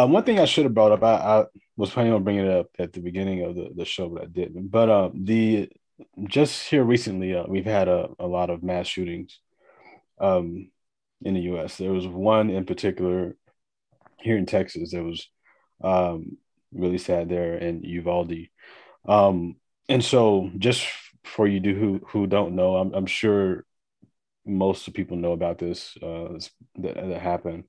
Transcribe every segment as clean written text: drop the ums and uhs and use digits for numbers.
One thing I should have brought up, I was planning on bringing it up at the beginning of the show, but I didn't. But the just here recently, we've had a lot of mass shootings um, in the U.S. There was one in particular here in Texas that was um, really sad there in Uvalde. Um, and so, just for you who don't know, I'm sure most of people know about this that happened.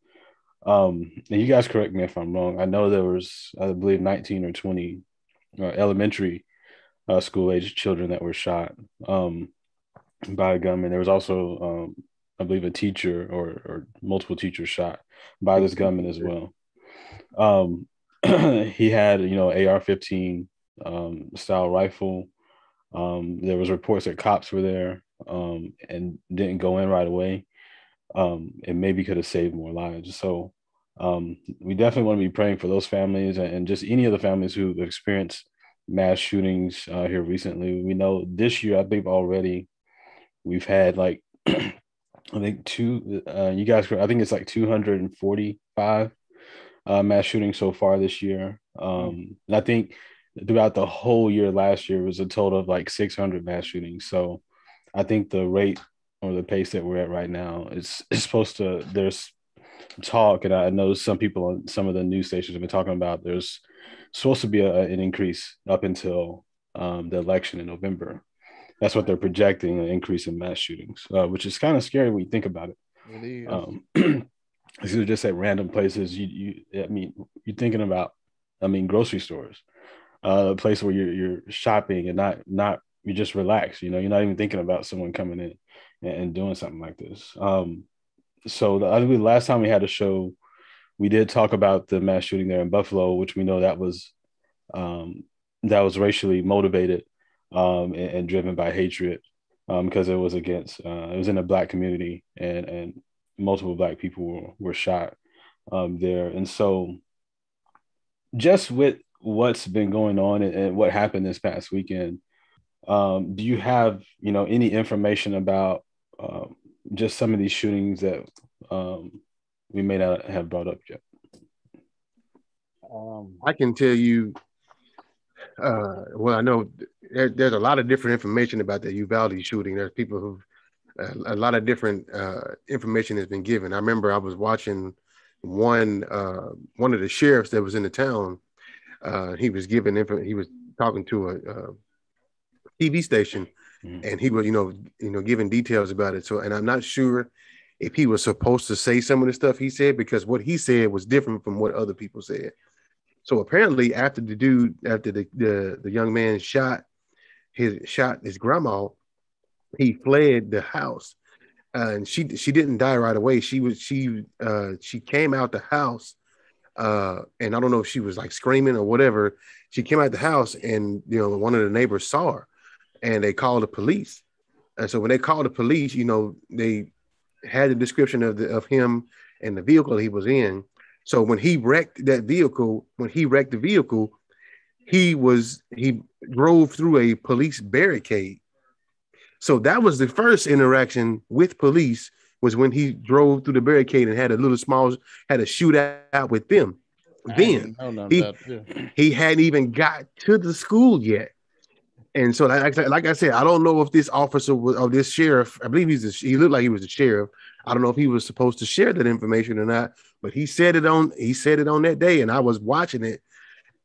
And you guys correct me if I'm wrong. I know there was, I believe, 19 or 20 elementary school age children that were shot by a gunman. There was also, I believe, a teacher or multiple teachers shot by this gunman as well. Um, he had, AR-15 style rifle. There was reports that cops were there and didn't go in right away. And maybe could have saved more lives. So we definitely want to be praying for those families and just any of the families who experienced mass shootings here recently. We know this year, I think already we've had like, I think you guys, I think it's like 245 mass shootings so far this year. And I think throughout the whole year last year was a total of like 600 mass shootings. So I think the rate or the pace that we're at right now is supposed to, there's talk, and I know some people on some of the news stations have been talking about there's supposed to be an increase up until the election in November. That's what they're projecting, an increase in mass shootings, which is kind of scary when you think about it. It is. These are just at random places. I mean, you're thinking about, I mean, grocery stores, a place where you're shopping and not you just relax. You're not even thinking about someone coming in and doing something like this. So I think the last time we had a show, we did talk about the mass shooting there in Buffalo, which we know um, that was racially motivated and driven by hatred because it was against it was in a black community and multiple black people were shot there. And so just with what's been going on and what happened this past weekend, do you have any information about just some of these shootings that we may not have brought up yet? I can tell you. Well, I know there's a lot of different information about the Uvalde shooting. There's people who, a lot of different information has been given. I remember I was watching one of the sheriffs that was in the town. He was giving he was talking to a TV station, and he was giving details about it. So, and I'm not sure if he was supposed to say some of the stuff he said, because what he said was different from what other people said. So apparently, after the young man shot his grandma, he fled the house, and she didn't die right away. She came out the house, and I don't know if she was like screaming or whatever. She came out the house, and one of the neighbors saw her, and they called the police. And so when they called the police, they had the description of him and the vehicle he was in. So when he wrecked the vehicle, he drove through a police barricade. So that was the first interaction with police, was when he drove through the barricade and had a shootout with them. Then he hadn't even got to the school yet. And so, like I said, I don't know if this officer or this sheriff, I believe he looked like he was the sheriff. I don't know if he was supposed to share that information or not, but he said it on that day, and I was watching it.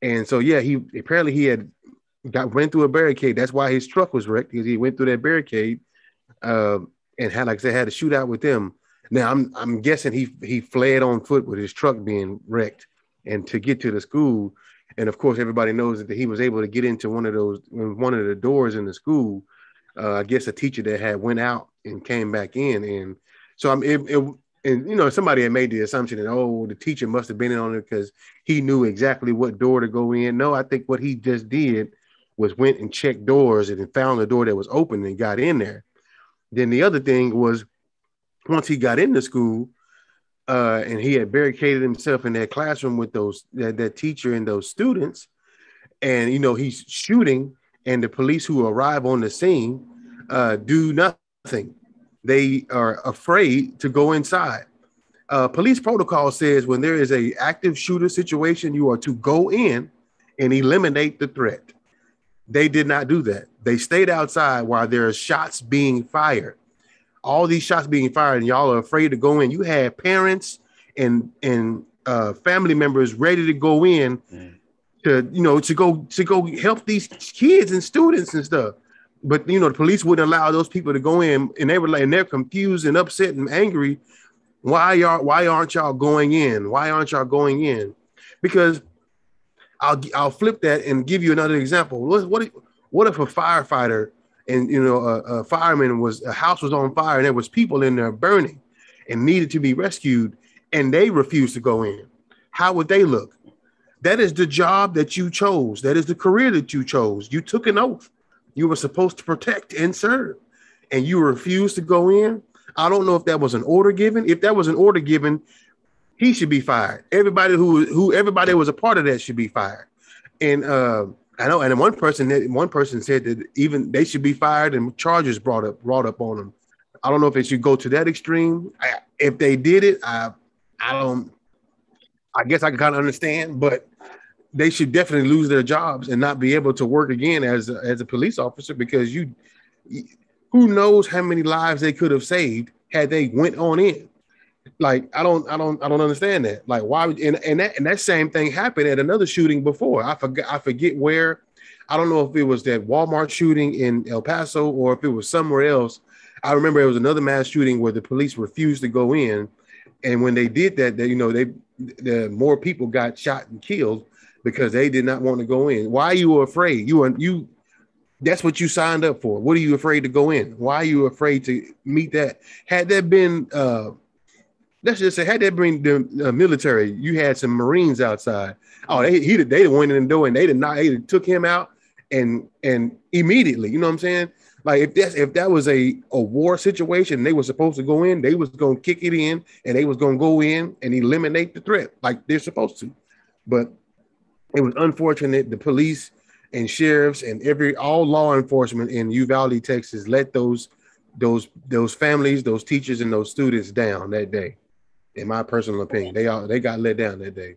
And so, yeah, he had went through a barricade. That's why his truck was wrecked, because he went through that barricade and had a shootout with them. Now, I'm guessing he fled on foot with his truck being wrecked, and to get to the school. And of course, everybody knows that he was able to get into one of the doors in the school. I guess a teacher that had went out and came back in, and so somebody had made the assumption that the teacher must have been in on it because he knew exactly what door to go in. No, I think what he just did was went and checked doors and found the door that was open and got in there. Then the other thing was, once he got into school, and he had barricaded himself in that classroom with that teacher and those students, and he's shooting, and the police who arrive on the scene do nothing. They are afraid to go inside. Police protocol says when there is a active shooter situation, you are to go in and eliminate the threat. They did not do that. They stayed outside while there are shots being fired. All these shots being fired, and y'all are afraid to go in. You had parents and family members ready to go in to go help these kids and students and stuff. But the police wouldn't allow those people to go in, and they were like, and they're confused and upset and angry. Why aren't y'all going in? Why aren't y'all going in? Because I'll flip that and give you another example. What if a firefighter and a fireman a house was on fire and there was people in there burning and needed to be rescued and they refused to go in? How would they look? That is the job that you chose. That is the career that you chose. You took an oath. You were supposed to protect and serve, and you refused to go in. I don't know if that was an order given. If that was an order given, he should be fired. Everybody everybody was a part of that should be fired. And I know, and one person said that even they should be fired and charges brought up on them. I don't know if it should go to that extreme. If they did it, I guess I can kind of understand, but they should definitely lose their jobs and not be able to work again as a police officer, because who knows how many lives they could have saved had they went on in. Like, I don't understand that. Like, why would, and that same thing happened at another shooting before. I forget where. I don't know if it was that Walmart shooting in El Paso or if it was somewhere else. I remember it was another mass shooting where the police refused to go in, and when they did that, the more people got shot and killed because they did not want to go in. Why are you afraid? That's what you signed up for. What are you afraid to go in? Why are you afraid to meet that? Had that been let's just say, had that been the military, you had some Marines outside. Oh, they went in the door and they took him out and immediately, you know what I'm saying? Like, if that was a war situation and they were supposed to go in, they was gonna kick it in and they was gonna go in and eliminate the threat like they're supposed to. But it was unfortunate the police and sheriffs and all law enforcement in Uvalde, Texas, let those families, those teachers, and those students down that day. In my personal opinion, they got let down that day.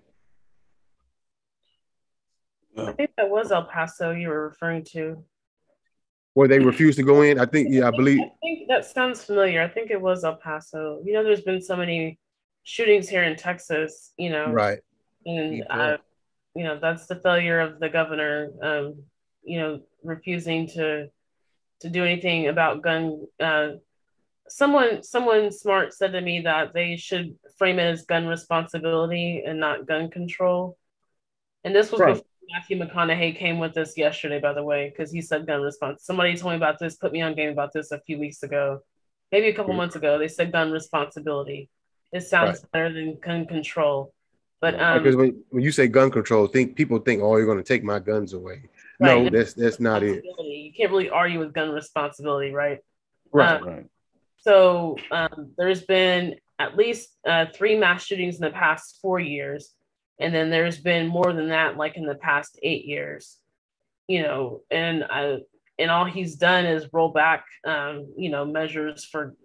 I think that was El Paso you were referring to. Where they refused to go in, I think. Yeah, I believe. I think that sounds familiar. I think it was El Paso. There's been so many shootings here in Texas. Right. And that's the failure of the governor. Refusing to do anything about gun. Someone smart said to me that they should frame it as gun responsibility and not gun control. And this was before Matthew McConaughey came with this yesterday, by the way, because he said gun response. Somebody told me about this, put me on game about this a few weeks ago, maybe a couple months ago. They said gun responsibility. It sounds better than gun control. But because when you say gun control, people think, oh, you're going to take my guns away. Right. No, that's not it. You can't really argue with gun responsibility, right? Right. So there's been at least 3 mass shootings in the past 4 years. And then there's been more than that, like in the past 8 years, and all he's done is roll back, measures for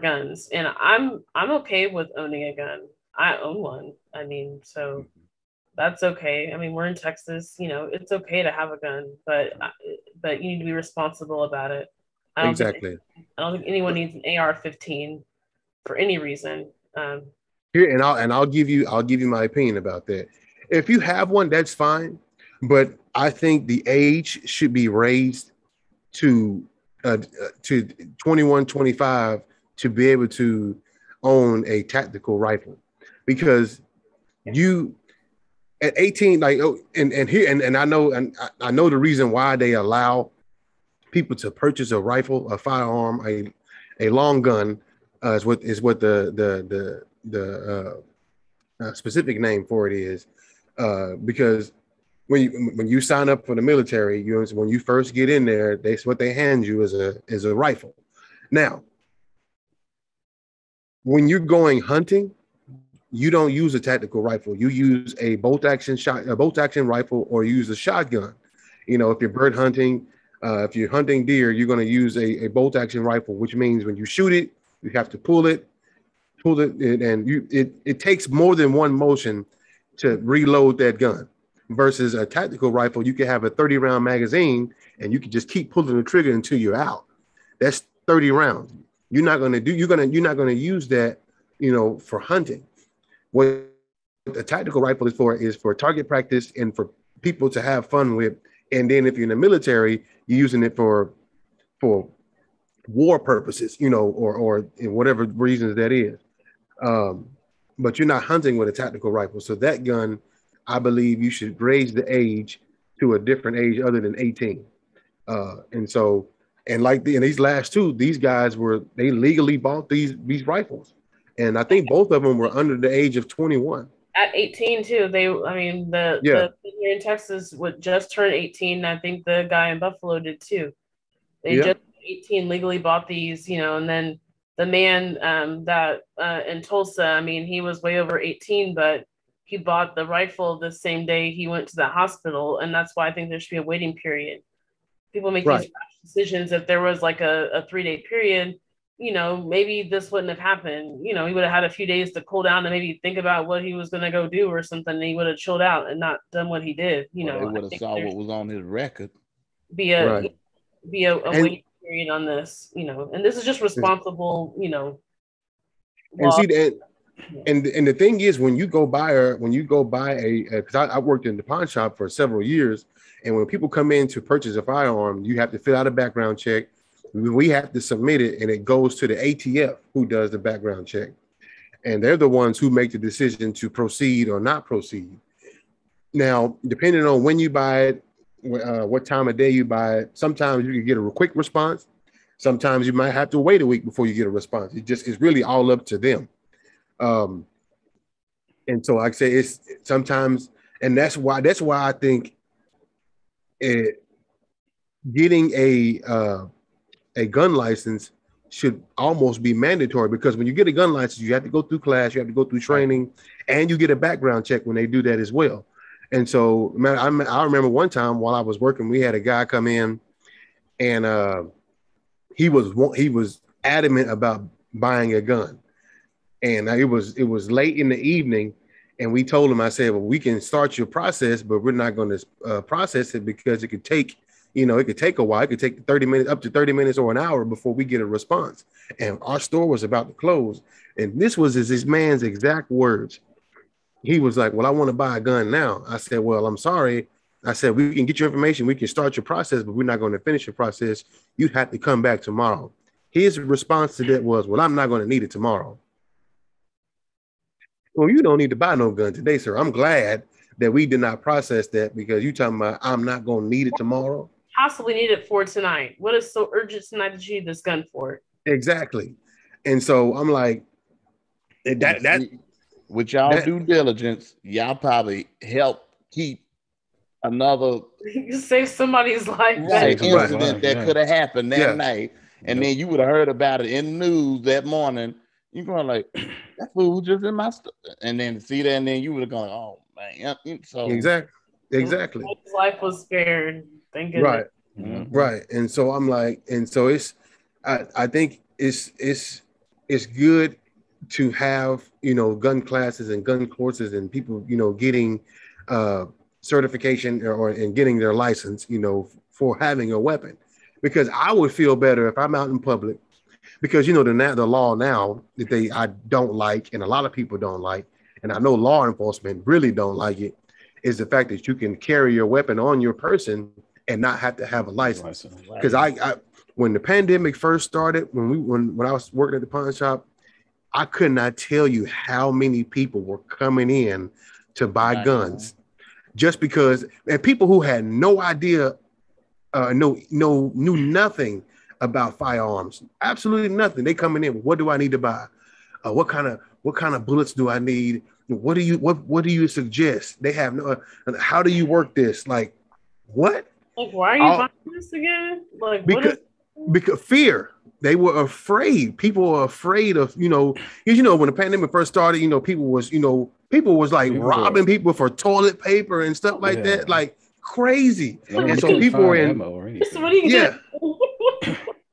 guns. And I'm okay with owning a gun. I own one. I mean, so that's okay. I mean, we're in Texas, it's okay to have a gun, but you need to be responsible about it. I don't think anyone needs an AR-15 for any reason. Here, and I'll give you my opinion about that. If you have one, that's fine, but I think the age should be raised to 21, 25 to be able to own a tactical rifle, because you at 18, like, and I know the reason why they allow people to purchase a rifle, a firearm, a long gun, is what the specific name for it is, because when you sign up for the military, when you first get in there, that's what they hand you is a rifle. Now, when you're going hunting, you don't use a tactical rifle. You use a bolt action rifle, or use a shotgun. If you're bird hunting, if you're hunting deer, you're going to use a bolt action rifle, which means when you shoot it, you have to pull it. pull it, and it takes more than one motion to reload that gun. Versus a tactical rifle, you can have a 30-round magazine and you can just keep pulling the trigger until you're out. That's 30 rounds. You're not going to use that, for hunting. What a tactical rifle is for target practice and for people to have fun with. And then if you're in the military, you're using it for war purposes, or whatever reasons that is. But you're not hunting with a tactical rifle. So that gun, I believe you should raise the age to a different age other than 18. And like in these last two, these guys they legally bought these rifles. And I think both of them were under the age of 21. At 18 too. The here in Texas would just turn 18. I think the guy in Buffalo did too. They just 18 legally bought these, and then the man that in Tulsa, he was way over 18, but he bought the rifle the same day he went to the hospital. And that's why I think there should be a waiting period. People make these rash decisions. If there was like a 3-day period, maybe this wouldn't have happened. He would have had a few days to cool down and maybe think about what he was going to go do or something. And he would have chilled out and not done what he did. They would have saw what was on his record. Be a waiting period on this, and this is just responsible, and see that. And the thing is, when you go buy because I worked in the pawn shop for several years, and when people come in to purchase a firearm, you have to fill out a background check. We have to submit it, and it goes to the ATF, who does the background check, and they're the ones who make the decision to proceed or not proceed. Now, depending on when you buy it, what time of day you buy it, sometimes you can get a quick response. Sometimes you might have to wait a week before you get a response. It's really all up to them. And so like I say, it's sometimes, and that's why I think getting a gun license should almost be mandatory, because when you get a gun license, you have to go through class, you have to go through training, and you get a background check when they do that as well. And so, man, I remember one time while I was working, we had a guy come in, and he was adamant about buying a gun. And it was late in the evening, and we told him, I said, well, we can start your process, but we're not going to process it because it could take a while. It could take 30 minutes, up to 30 minutes or an hour before we get a response. And our store was about to close. And this was this man's exact words. He was like, well, I want to buy a gun now. I said, well, I'm sorry. I said, we can get your information. We can start your process, but we're not going to finish your process. You have to come back tomorrow. His response to that was, well, I'm not going to need it tomorrow. Well, you don't need to buy no gun today, sir. I'm glad that we did not process that, because you talking about I'm not going to need it tomorrow. Possibly need it for tonight. What is so urgent tonight that you need this gun for? Exactly. And so I'm like, that with y'all due diligence, y'all probably help keep another save somebody's life. Incident that could have happened that night. And then you would have heard about it in the news that morning. You're going like, that food just in my stuff. And then to see that, and then you would have gone, oh man. So exactly. His life was spared. Thank goodness. Right. Mm-hmm. Right. And so I'm like, and so I think it's good to have, gun classes and gun courses and people, getting certification and getting their license, for having a weapon, because I would feel better if I'm out in public, because, the law now that I don't like, and a lot of people don't like, and I know law enforcement really don't like it, is the fact that you can carry your weapon on your person and not have to have a license. Because I when the pandemic first started, when I was working at the pawn shop, I could not tell you how many people were coming in to buy guns, just because, and people who had no idea, knew nothing about firearms, absolutely nothing. They coming in, what do I need to buy? What kind of bullets do I need? What do you suggest? They have no. How do you work this? Like, what? Like, why are you buying this again? Like, because fear. They were afraid. People were afraid of, when the pandemic first started, people was like robbing people for toilet paper and stuff like that, like crazy. And so people were in.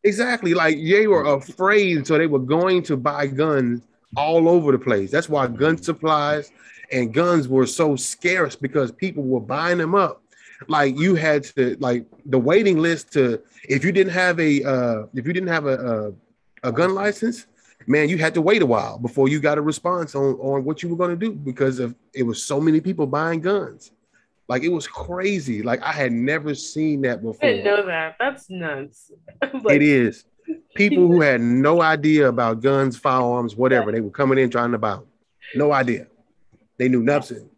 Exactly. Like, they were afraid, so they were going to buy guns all over the place. That's why gun supplies and guns were so scarce, because people were buying them up. Like you had to, like the waiting list to, if you didn't have a gun license, man, you had to wait a while before you got a response on what you were going to do, because of it was so many people buying guns. Like it was crazy. Like I had never seen that before. I didn't know that. That's nuts. It is. People who had no idea about guns, firearms, whatever, they were coming in trying to buy them. No idea. They knew nothing.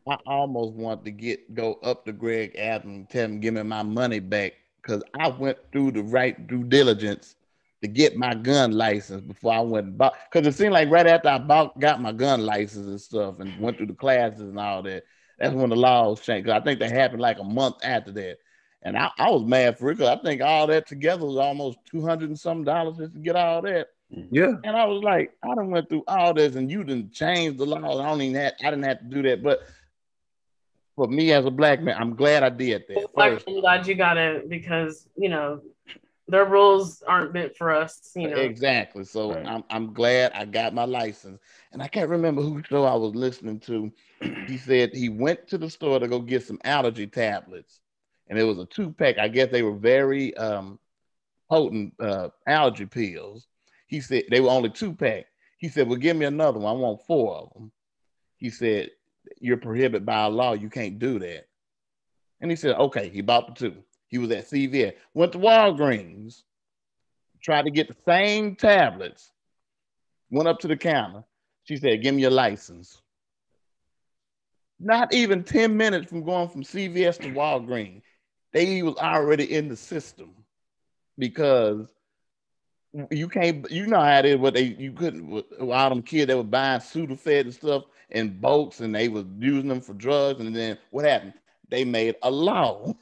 I almost want to go up to Greg Adams and tell him give me my money back, because I went through the right due diligence to get my gun license before I went and bought. Because it seemed like right after I got my gun license and stuff and went through the classes and all that, that's when the laws changed. Because I think that happened like a month after that. And I was mad for it, because I think all that together was almost $200 and some just to get all that. Yeah. And I was like, I done went through all this and you didn't change the laws. I didn't have to do that. But for me as a black man, I'm glad I did that. I'm glad you got it, because, their rules aren't meant for us, Exactly. So right. I'm glad I got my license. And I can't remember whose show I was listening to. He said he went to the store to go get some allergy tablets. And it was a 2-pack. I guess they were very potent allergy pills. He said they were only 2-pack. He said, well, give me another one. I want 4 of them. He said, you're prohibited by law. You can't do that. And he said, okay. He bought the 2. He was at CVS, went to Walgreens, tried to get the same tablets, went up to the counter. She said, give me your license. Not even 10 minutes from going from CVS to Walgreens, they was already in the system, because you can't, how it is, you couldn't, with all them kids that were buying Sudafed and stuff in bulks, and they was using them for drugs. And then what happened? They made a law.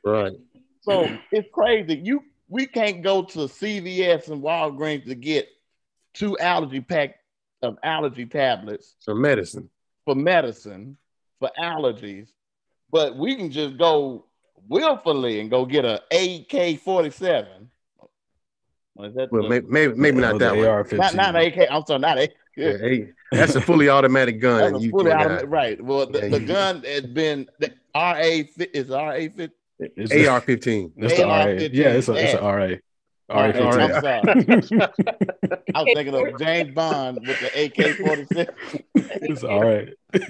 Right. So it's crazy. We can't go to CVS and Walgreens to get 2 allergy pack of allergy tablets for medicine for allergies, but we can just go willfully and go get a AK-47. Well, maybe not that one. Not AK. I'm sorry, not AK. Yeah, that's a fully automatic gun. That's a fully automatic, right? Well, the gun has been the RA-50. It's AR-15. That's the RA. Yeah, it's an RA. RA-15. I'm sorry. I was thinking of James Bond with the AK-47. It's RA.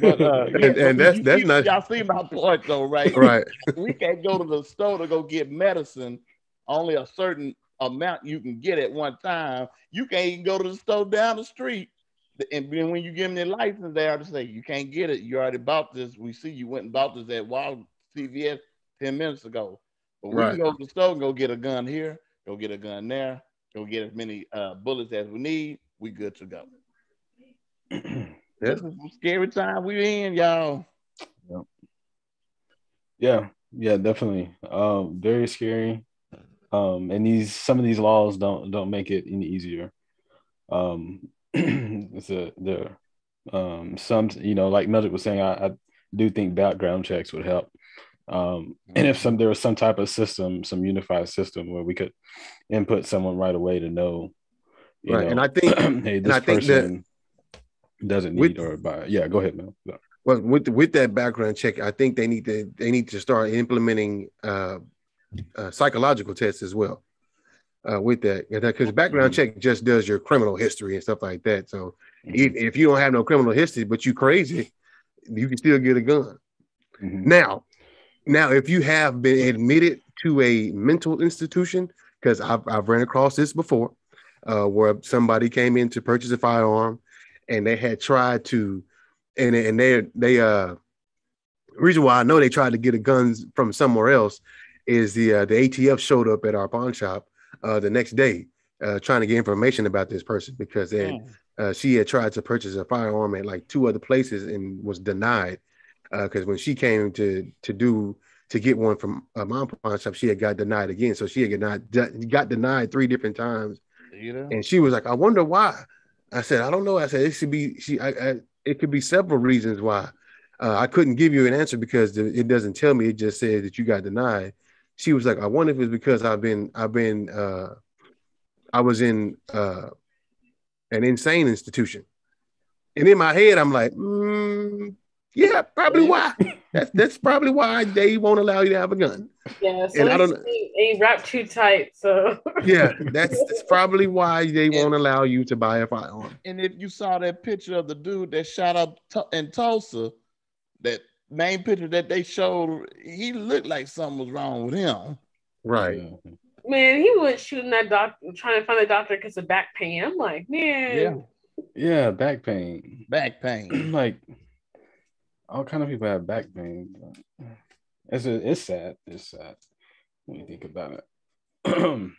But, and that's not. Y'all see my point, though, right? Right. We can't go to the store to go get medicine. Only a certain amount you can get at one time. You can't even go to the store down the street. And then when you give them their license, they are to say, you can't get it. You already bought this. We see you went and bought this at CVS 10 minutes ago. But we can go to the store and go get a gun here, go get a gun there, go get as many bullets as we need. We good to go. This is a scary time we in, y'all. Yeah, definitely. Very scary. And some of these laws don't make it any easier. Some, like Mildred was saying, I do think background checks would help. And if there was some type of system, some unified system where we could input someone right away to know, right. And I think, hey, this person doesn't need or buy. Yeah, go ahead, man. No. Well, with that background check, I think they need to start implementing psychological tests as well. With that, because background check just does your criminal history and stuff like that. So if you don't have no criminal history, but you crazy, you can still get a gun. Now, if you have been admitted to a mental institution, because I've ran across this before, where somebody came in to purchase a firearm, and they had tried to, and they reason why I know they tried to get a guns from somewhere else is the ATF showed up at our pawn shop the next day trying to get information about this person, because she had tried to purchase a firearm at like 2 other places and was denied, because when she came to get one from my pawn shop, she had got denied again. So she had got denied 3 different times, and she was like, I wonder why. I said, I don't know. I said, it could be several reasons why. I couldn't give you an answer because it doesn't tell me. It just says that you got denied. She was like, I wonder if it's because I was in an insane institution. And in my head, I'm like, yeah, probably why. That's probably why they won't allow you to have a gun. Yeah, so and I don't ain't wrapped too tight. So yeah, that's probably why they won't allow you to buy a firearm. And if you saw that picture of the dude that shot up in Tulsa, that main picture that they showed, he looked like something was wrong with him. Right. Yeah. Man, he was shooting that doctor, trying to find a doctor because of back pain. I'm like, man. Yeah, back pain. Back pain. Like all kind of people have back pain. It's sad. It's sad when you think about it.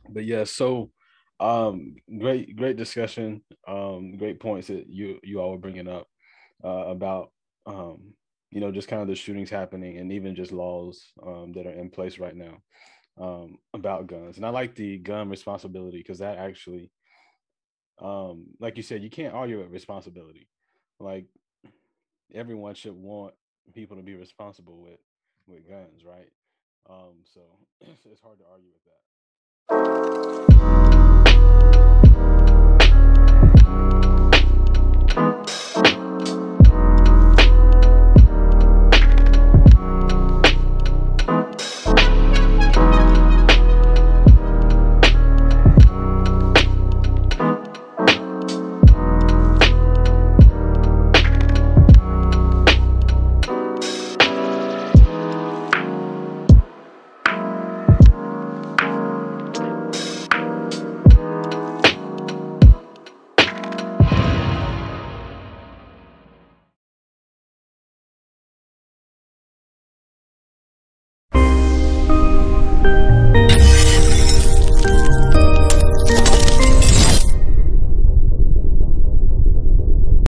But yeah, so great discussion. Great points that you all were bringing up about just kind of the shootings happening and even just laws that are in place right now about guns. And I like the gun responsibility because that actually, like you said, you can't argue with responsibility. Like everyone should want people to be responsible with guns, right? So it's hard to argue with that.